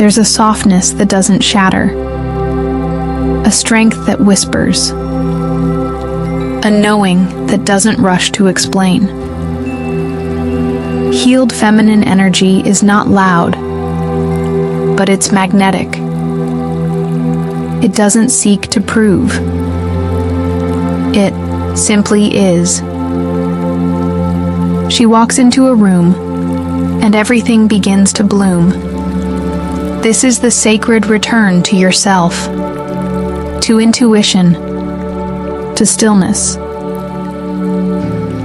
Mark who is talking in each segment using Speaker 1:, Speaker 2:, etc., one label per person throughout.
Speaker 1: There's a softness that doesn't shatter, a strength that whispers, a knowing that doesn't rush to explain. Healed feminine energy is not loud, but it's magnetic. It doesn't seek to prove. It simply is. She walks into a room, and everything begins to bloom. This is the sacred return to yourself, to intuition, to stillness,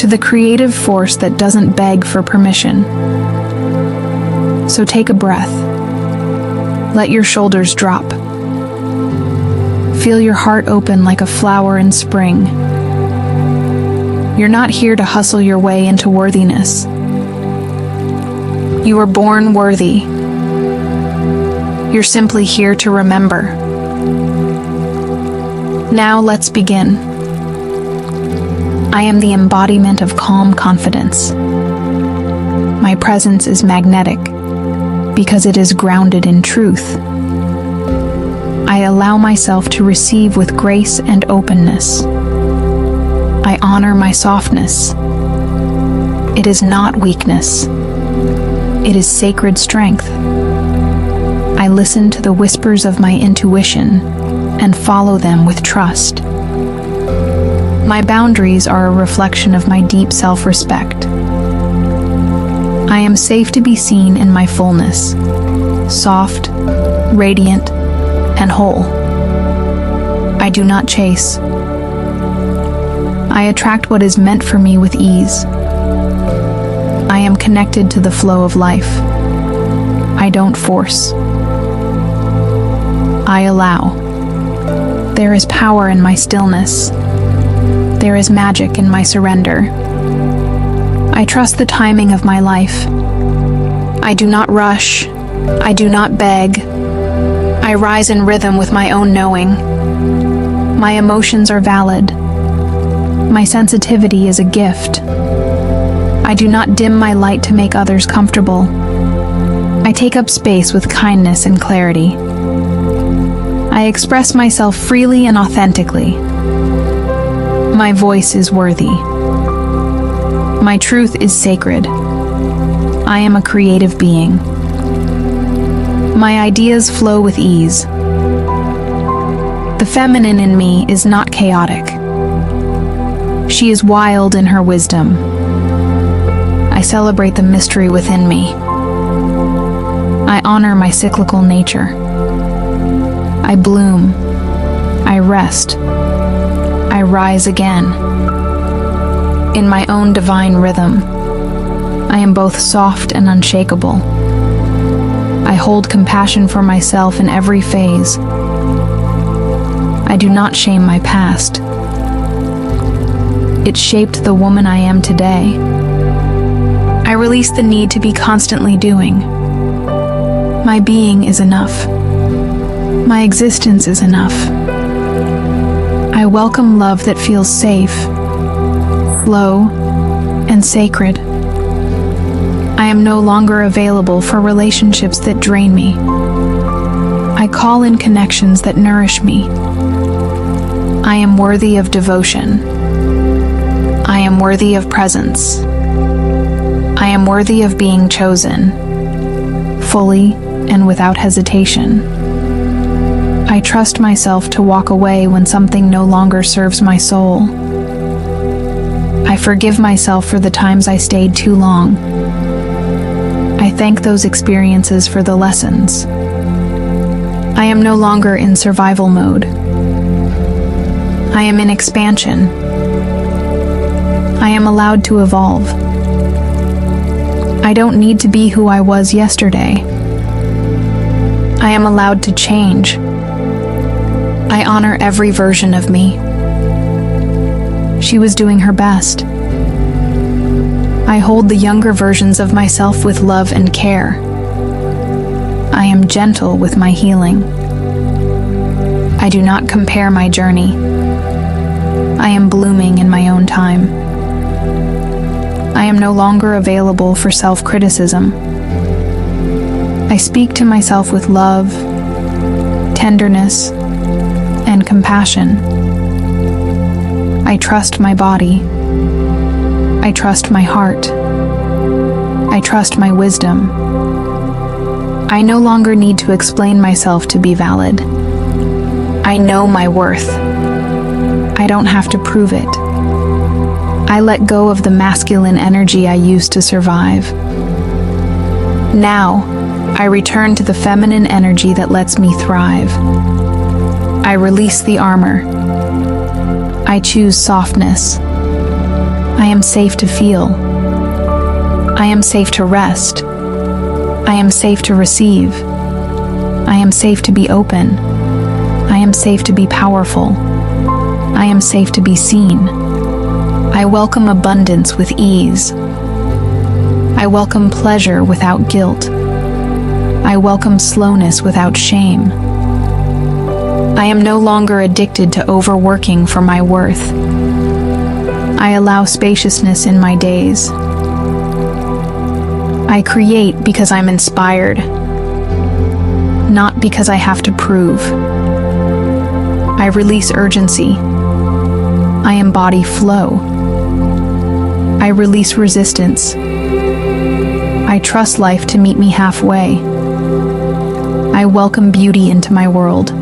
Speaker 1: to the creative force that doesn't beg for permission. So take a breath. Let your shoulders drop. Feel your heart open like a flower in spring. You're not here to hustle your way into worthiness. You were born worthy. You're simply here to remember. Now let's begin. I am the embodiment of calm confidence. My presence is magnetic because it is grounded in truth. I allow myself to receive with grace and openness. I honor my softness. It is not weakness. It is sacred strength. I listen to the whispers of my intuition and follow them with trust. My boundaries are a reflection of my deep self-respect. I am safe to be seen in my fullness, soft, radiant, and whole. I do not chase. I attract what is meant for me with ease. I am connected to the flow of life. I don't force. I allow. There is power in my stillness. There is magic in my surrender. I trust the timing of my life. I do not rush. I do not beg. I rise in rhythm with my own knowing. My emotions are valid. My sensitivity is a gift. I do not dim my light to make others comfortable. I take up space with kindness and clarity. I express myself freely and authentically. My voice is worthy. My truth is sacred. I am a creative being. My ideas flow with ease. The feminine in me is not chaotic. She is wild in her wisdom. I celebrate the mystery within me. I honor my cyclical nature. I bloom. I rest. I rise again. In my own divine rhythm, I am both soft and unshakable. I hold compassion for myself in every phase. I do not shame my past. It shaped the woman I am today. I release the need to be constantly doing. My being is enough. My existence is enough. I welcome love that feels safe, slow, and sacred. I am no longer available for relationships that drain me. I call in connections that nourish me. I am worthy of devotion. I am worthy of presence. I am worthy of being chosen, fully and without hesitation. I trust myself to walk away when something no longer serves my soul. I forgive myself for the times I stayed too long. I thank those experiences for the lessons. I am no longer in survival mode. I am in expansion. I am allowed to evolve. I don't need to be who I was yesterday. I am allowed to change. I honor every version of me. She was doing her best. I hold the younger versions of myself with love and care. I am gentle with my healing. I do not compare my journey. I am blooming in my own time. I am no longer available for self-criticism. I speak to myself with love, tenderness, and compassion. I trust my body. I trust my heart. I trust my wisdom. I no longer need to explain myself to be valid. I know my worth. I don't have to prove it. I let go of the masculine energy I used to survive. Now, I return to the feminine energy that lets me thrive. I release the armor. I choose softness. I am safe to feel. I am safe to rest. I am safe to receive. I am safe to be open. I am safe to be powerful. I am safe to be seen. I welcome abundance with ease. I welcome pleasure without guilt. I welcome slowness without shame. I am no longer addicted to overworking for my worth. I allow spaciousness in my days. I create because I'm inspired, not because I have to prove. I release urgency. I embody flow. I release resistance. I trust life to meet me halfway. I welcome beauty into my world.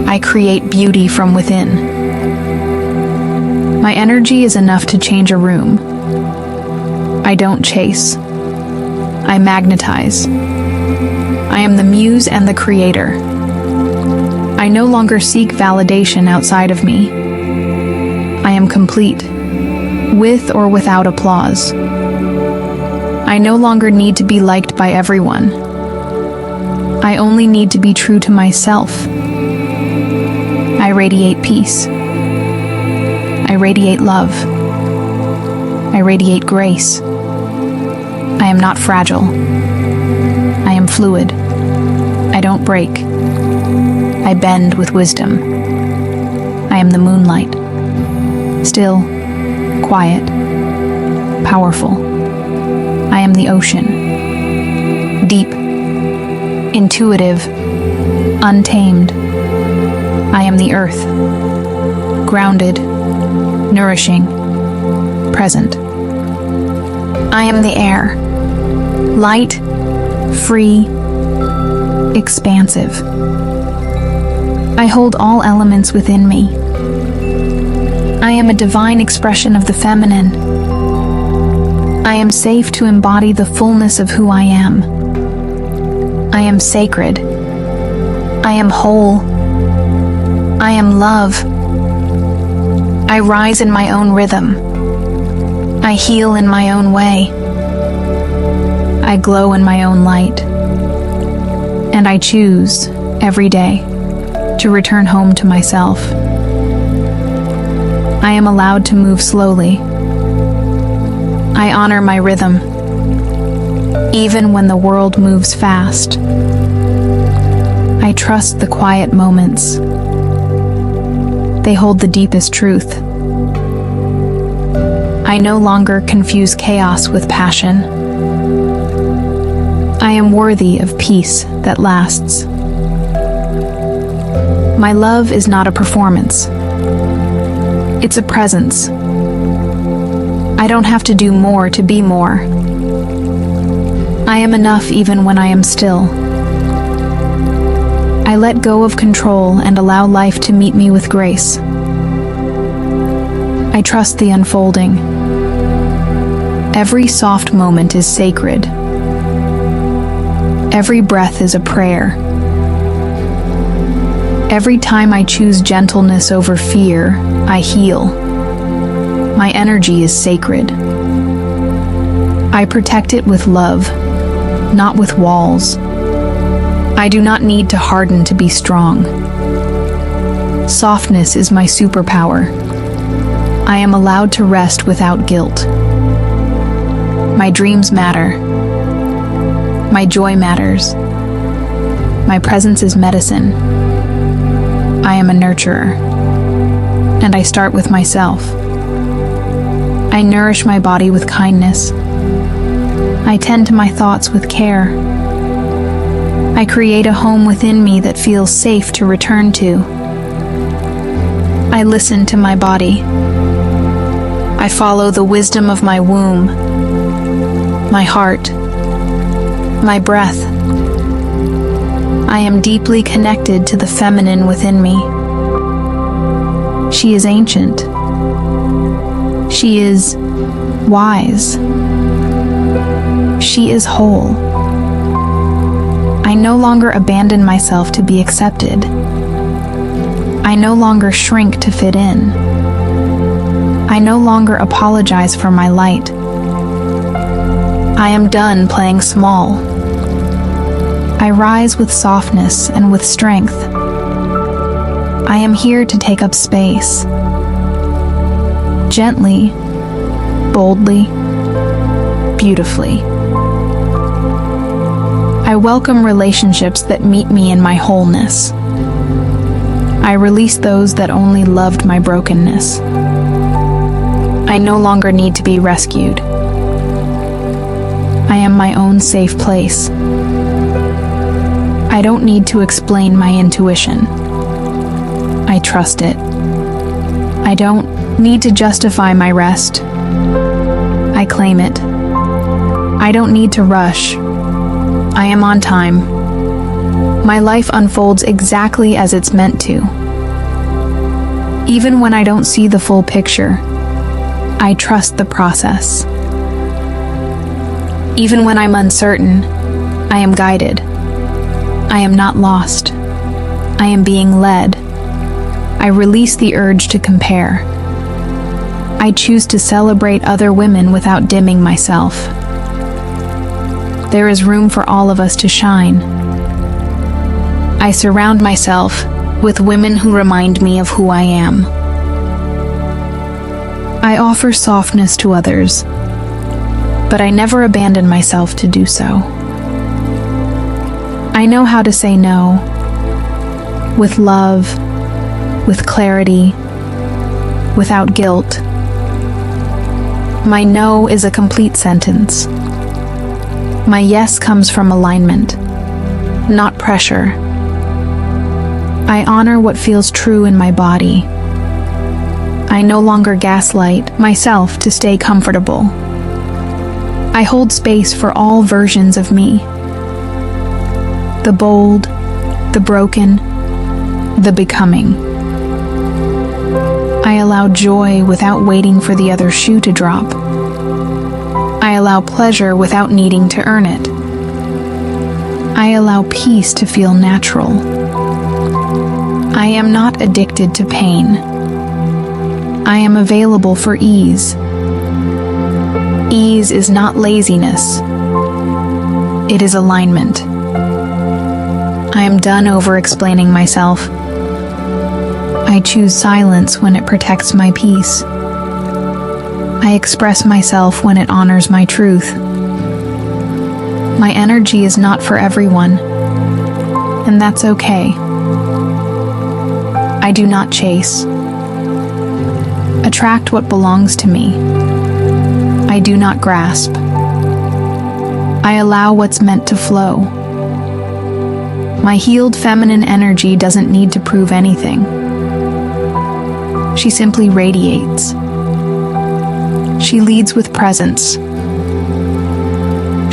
Speaker 1: I create beauty from within. My energy is enough to change a room. I don't chase. I magnetize. I am the muse and the creator. I no longer seek validation outside of me. I am complete, with or without applause. I no longer need to be liked by everyone. I only need to be true to myself. I radiate peace. I radiate love. I radiate grace. I am not fragile. I am fluid. I don't break. I bend with wisdom. I am the moonlight. Still, quiet, powerful. I am the ocean. Deep, intuitive, untamed. I am the earth. Grounded, nourishing, present. I am the air. Light, free, expansive. I hold all elements within me. I am a divine expression of the feminine. I am safe to embody the fullness of who I am. I am sacred. I am whole. I am love. I rise in my own rhythm. I heal in my own way. I glow in my own light. And I choose, every day, to return home to myself. I am allowed to move slowly. I honor my rhythm, even when the world moves fast. I trust the quiet moments. They hold the deepest truth. I no longer confuse chaos with passion. I am worthy of peace that lasts. My love is not a performance. It's a presence. I don't have to do more to be more. I am enough even when I am still. I let go of control and allow life to meet me with grace. I trust the unfolding. Every soft moment is sacred. Every breath is a prayer. Every time I choose gentleness over fear, I heal. My energy is sacred. I protect it with love, not with walls. I do not need to harden to be strong. Softness is my superpower. I am allowed to rest without guilt. My dreams matter. My joy matters. My presence is medicine. I am a nurturer. And I start with myself. I nourish my body with kindness. I tend to my thoughts with care. I create a home within me that feels safe to return to. I listen to my body. I follow the wisdom of my womb, my heart, my breath. I am deeply connected to the feminine within me. She is ancient. She is wise. She is whole. I no longer abandon myself to be accepted. I no longer shrink to fit in. I no longer apologize for my light. I am done playing small. I rise with softness and with strength. I am here to take up space. Gently, boldly, beautifully. I welcome relationships that meet me in my wholeness. I release those that only loved my brokenness. I no longer need to be rescued. I am my own safe place. I don't need to explain my intuition. I trust it. I don't need to justify my rest. I claim it. I don't need to rush. I am on time. My life unfolds exactly as it's meant to. Even when I don't see the full picture, I trust the process. Even when I'm uncertain, I am guided. I am not lost. I am being led. I release the urge to compare. I choose to celebrate other women without dimming myself. There is room for all of us to shine. I surround myself with women who remind me of who I am. I offer softness to others, but I never abandon myself to do so. I know how to say no, with love, with clarity, without guilt. My no is a complete sentence. My yes comes from alignment, not pressure. I honor what feels true in my body. I no longer gaslight myself to stay comfortable. I hold space for all versions of me. The bold, the broken, the becoming. I allow joy without waiting for the other shoe to drop. I allow pleasure without needing to earn it. I allow peace to feel natural. I am not addicted to pain. I am available for ease. Ease is not laziness. It is alignment. I am done over-explaining myself. I choose silence when it protects my peace. I express myself when it honors my truth. My energy is not for everyone, and that's okay. I do not chase. Attract what belongs to me. I do not grasp. I allow what's meant to flow. My healed feminine energy doesn't need to prove anything. She simply radiates. She leads with presence.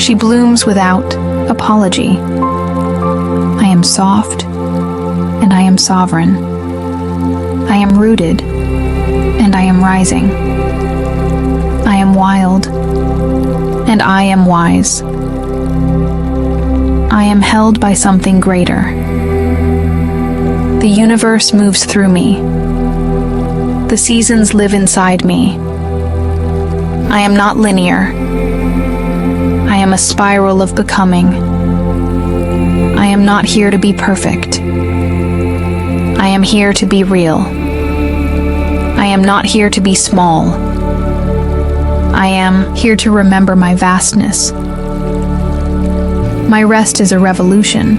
Speaker 1: She blooms without apology. I am soft, and I am sovereign. I am rooted, and I am rising. I am wild, and I am wise. I am held by something greater. The universe moves through me. The seasons live inside me. I am not linear. I am a spiral of becoming. I am not here to be perfect. I am here to be real. I am not here to be small. I am here to remember my vastness. My rest is a revolution.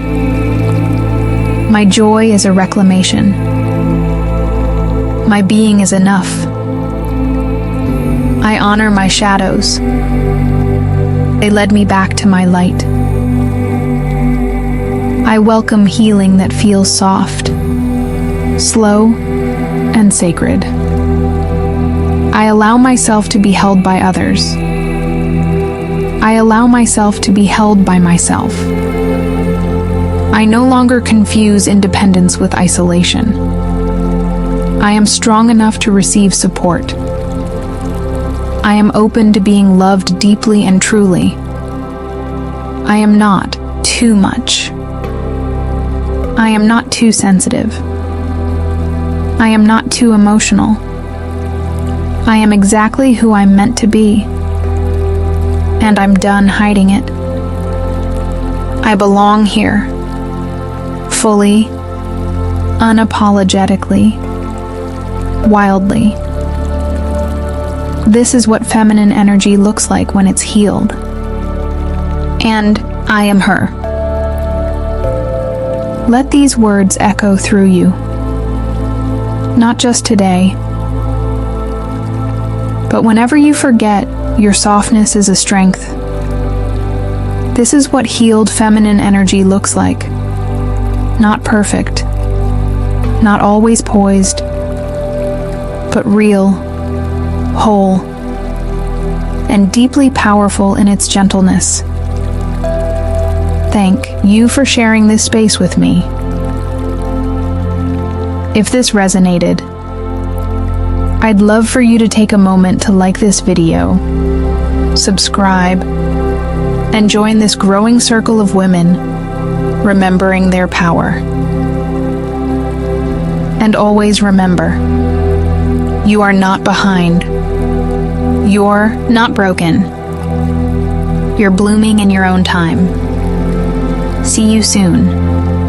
Speaker 1: My joy is a reclamation. My being is enough. I honor my shadows. They led me back to my light. I welcome healing that feels soft, slow, and sacred. I allow myself to be held by others. I allow myself to be held by myself. I no longer confuse independence with isolation. I am strong enough to receive support. I am open to being loved deeply and truly. I am not too much. I am not too sensitive. I am not too emotional. I am exactly who I'm meant to be. And I'm done hiding it. I belong here. Fully, unapologetically, wildly. This is what feminine energy looks like when it's healed. And I am her. Let these words echo through you. Not just today, but whenever you forget your softness is a strength. This is what healed feminine energy looks like. Not perfect, not always poised, but real, whole, and deeply powerful in its gentleness. Thank you for sharing this space with me. If this resonated, I'd love for you to take a moment to like this video, subscribe, and join this growing circle of women remembering their power. And always remember, you are not behind. You're not broken. You're blooming in your own time. See you soon.